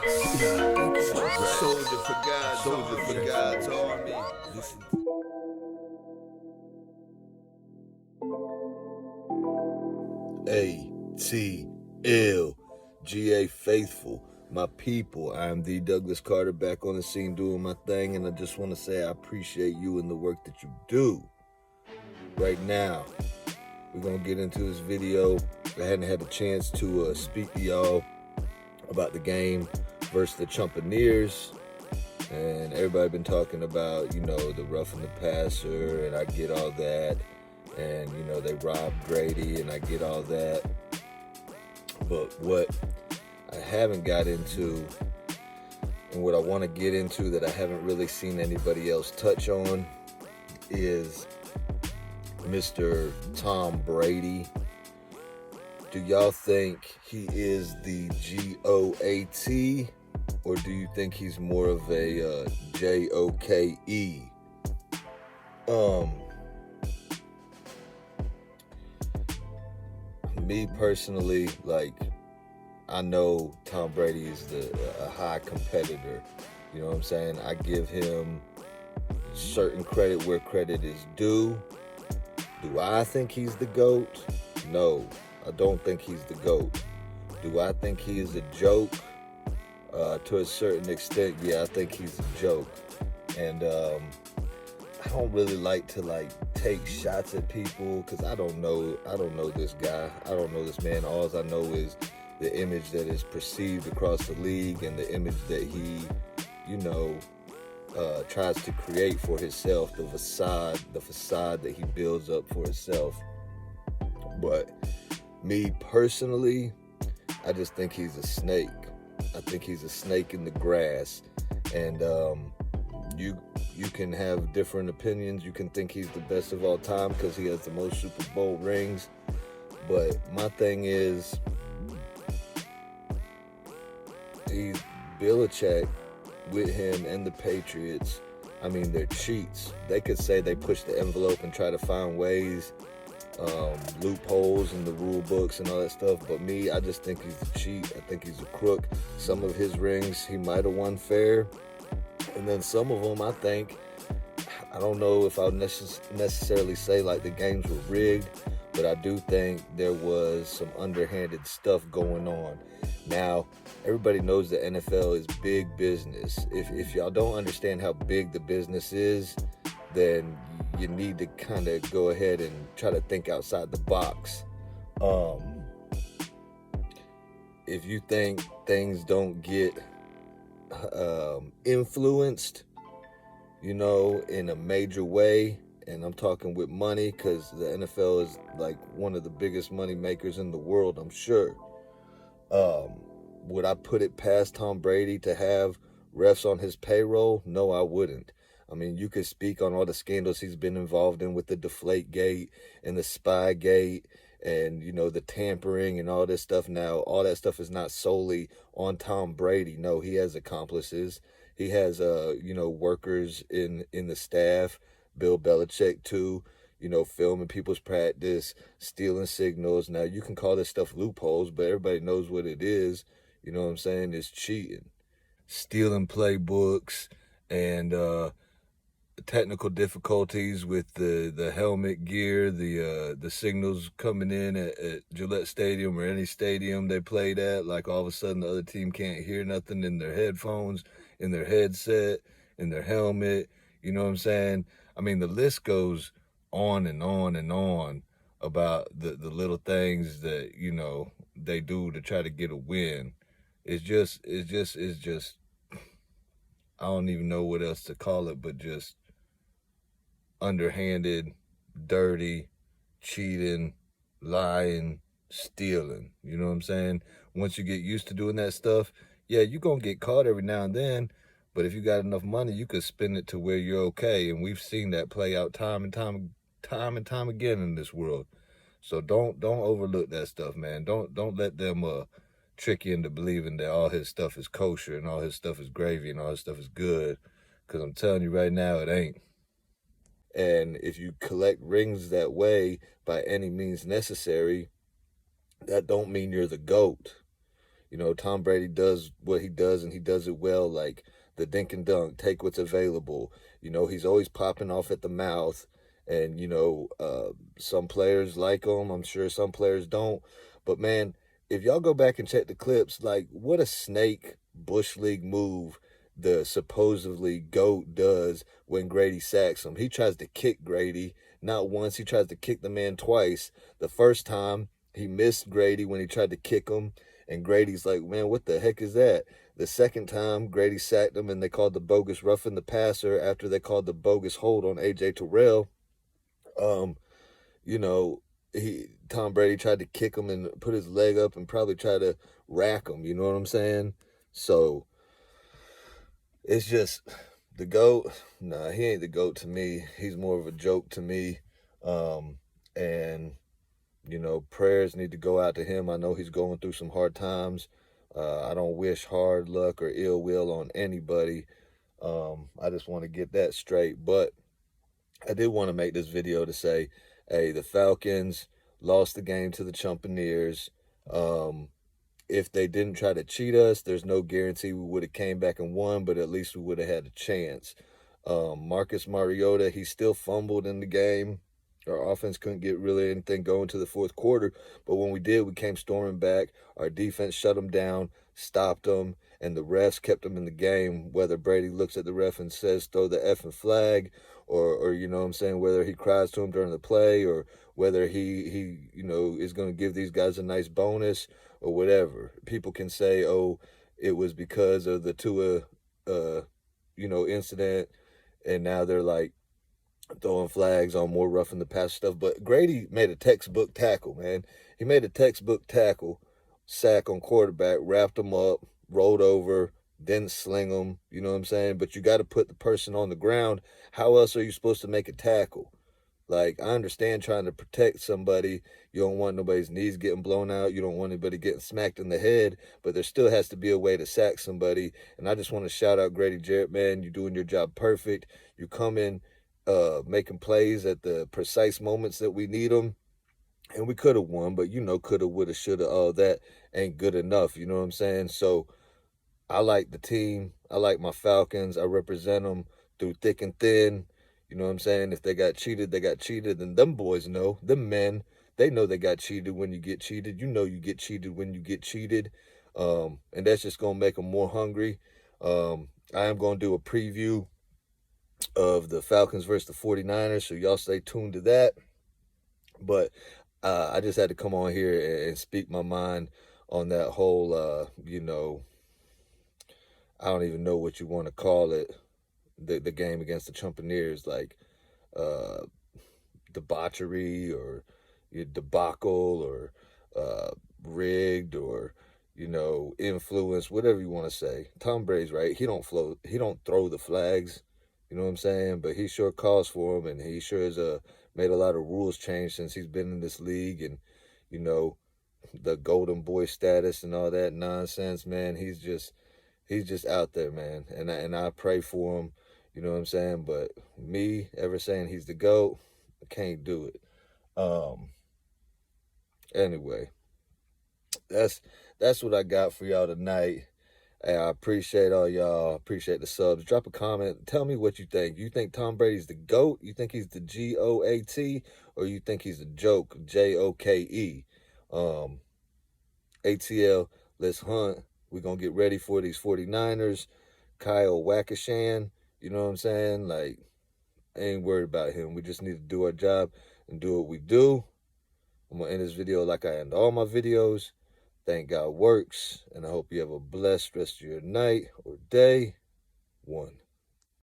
Soldier for God's army. Listen. ATL.GA Faithful, my people. I am the Douglas Carter, back on the scene doing my thing, and I just want to say I appreciate you and the work that you do. Right now, we're going to get into this video. I hadn't had a chance to speak to y'all about the game versus the chumpaneers, and everybody been talking about, the roughing the passer, and I get all that, and they robbed Brady, and I get all that. But what I haven't got into, and what I want to get into that I haven't really seen anybody else touch on, is Mr. Tom Brady. Do y'all think he is the GOAT, or do you think he's more of a JOKE? Me personally, I know Tom Brady is a high competitor. You know what I'm saying? I give him certain credit where credit is due. Do I think he's the GOAT? No, I don't think he's the GOAT. Do I think he is a joke? To a certain extent, yeah, I think he's a joke. And I don't really like to take shots at people, because I don't know this guy. I don't know this man. All I know is the image that is perceived across the league, and the image that he, tries to create for himself, the facade that he builds up for himself. But me personally, I just think he's a snake. I think he's a snake in the grass, and you can have different opinions. You can think he's the best of all time because he has the most Super Bowl rings. But my thing is, he's Belichick with him and the Patriots. I mean, they're cheats. They could say they push the envelope and try to find ways, loopholes in the rule books and all that stuff. But me, I just think he's a cheat. I think he's a crook. Some of his rings he might have won fair, and then some of them, I don't know if I would necessarily say the games were rigged, but I do think there was some underhanded stuff going on. Now, everybody knows the NFL is big business. If y'all don't understand how big the business is, then you need to kind of go ahead and try to think outside the box. If you think things don't get influenced, in a major way, and I'm talking with money, because the NFL is one of the biggest money makers in the world, I'm sure. Would I put it past Tom Brady to have refs on his payroll? No, I wouldn't. I mean, you could speak on all the scandals he's been involved in with the Deflategate and the Spygate and, the tampering and all this stuff. Now, all that stuff is not solely on Tom Brady. No, he has accomplices. He has, workers in the staff, Bill Belichick too, filming people's practice, stealing signals. Now, you can call this stuff loopholes, but everybody knows what it is. You know what I'm saying? It's cheating. Stealing playbooks, and technical difficulties with the helmet gear, the signals coming in at Gillette Stadium or any stadium they played at. All of a sudden the other team can't hear nothing in their headphones, in their headset, in their helmet. You know what I'm saying? I mean, the list goes on and on and on about the little things that, they do to try to get a win. It's just, I don't even know what else to call it, but just underhanded, dirty, cheating, lying, stealing. You know what I'm saying? Once you get used to doing that stuff, yeah, you're going to get caught every now and then, but if you got enough money, you could spend it to where you're okay, and we've seen that play out time and time again in this world. So don't overlook that stuff, man. Don't let them trick you into believing that all his stuff is kosher and all his stuff is gravy and all his stuff is good, because I'm telling you right now, it ain't. And if you collect rings that way by any means necessary, that don't mean you're the GOAT. You know, Tom Brady does what he does, and he does it well, like the dink and dunk, take what's available. You know, he's always popping off at the mouth. And, you know, some players like him. I'm sure some players don't. But, man, if y'all go back and check the clips, like, what a snake Bush League move the supposedly GOAT does when Grady sacks him. He tries to kick Grady. Not once, he tries to kick the man twice. The first time, he missed Grady when he tried to kick him. And Grady's like, man, what the heck is that? The second time, Grady sacked him, and they called the bogus roughing the passer after they called the bogus hold on A.J. Terrell. You know, Tom Brady tried to kick him and put his leg up and probably try to rack him. You know what I'm saying? So it's just the GOAT. Nah, he ain't the GOAT to me. He's more of a joke to me. And you know, prayers need to go out to him. I know he's going through some hard times. I don't wish hard luck or ill will on anybody. I just want to get that straight. But I did want to make this video to say, hey, the Falcons lost the game to the Chumpaneers. If they didn't try to cheat us, there's no guarantee we would have came back and won, but at least we would have had a chance. Marcus Mariota, he still fumbled in the game. Our offense couldn't get really anything going to the fourth quarter, but when we did, we came storming back. Our defense shut them down, stopped them, and the refs kept them in the game. Whether Brady looks at the ref and says, throw the effing flag, or you know what I'm saying, whether he cries to him during the play, or whether he you know, is going to give these guys a nice bonus or whatever. People can say, oh, it was because of the Tua, you know, incident, and now they're like throwing flags on more roughing the passer stuff. But Grady made a textbook tackle, man. He made a textbook tackle, sack on quarterback, wrapped him up, rolled over, didn't sling him. You know what I'm saying? But you got to put the person on the ground. How else are you supposed to make a tackle? Like, I understand trying to protect somebody. You don't want nobody's knees getting blown out. You don't want anybody getting smacked in the head. But there still has to be a way to sack somebody. And I just want to shout out Grady Jarrett, man. You're doing your job perfect. You come in making plays at the precise moments that we need them. And we could have won. But, you know, coulda, woulda, shoulda, all that ain't good enough. You know what I'm saying? So I like the team. I like my Falcons. I represent them through thick and thin. You know what I'm saying? If they got cheated, they got cheated. And them boys know, them men, they know they got cheated when you get cheated. You know you get cheated when you get cheated. And that's just going to make them more hungry. I am going to do a preview of the Falcons versus the 49ers, so y'all stay tuned to that. But I just had to come on here and speak my mind on that whole, you know, I don't even know what you want to call it, the game against the Chumpaneers, like debauchery or debacle or rigged or, you know, influence, whatever you want to say. Tom Brady's right. He don't throw the flags, you know what I'm saying? But he sure calls for them, and he sure has made a lot of rules change since he's been in this league. And, you know, the golden boy status and all that nonsense, man. He's just out there, man. And I pray for him, you know what I'm saying? But me ever saying he's the GOAT, I can't do it. Anyway, that's what I got for y'all tonight. Hey, I appreciate all y'all. Appreciate the subs. Drop a comment. Tell me what you think. You think Tom Brady's the GOAT? You think he's the GOAT? Or you think he's a joke? JOKE. ATL, let's hunt. We're going to get ready for these 49ers. Kyle Wackashan, you know what I'm saying? Like, I ain't worried about him. We just need to do our job and do what we do. I'm going to end this video like I end all my videos. Thank God works. And I hope you have a blessed rest of your night or day. One.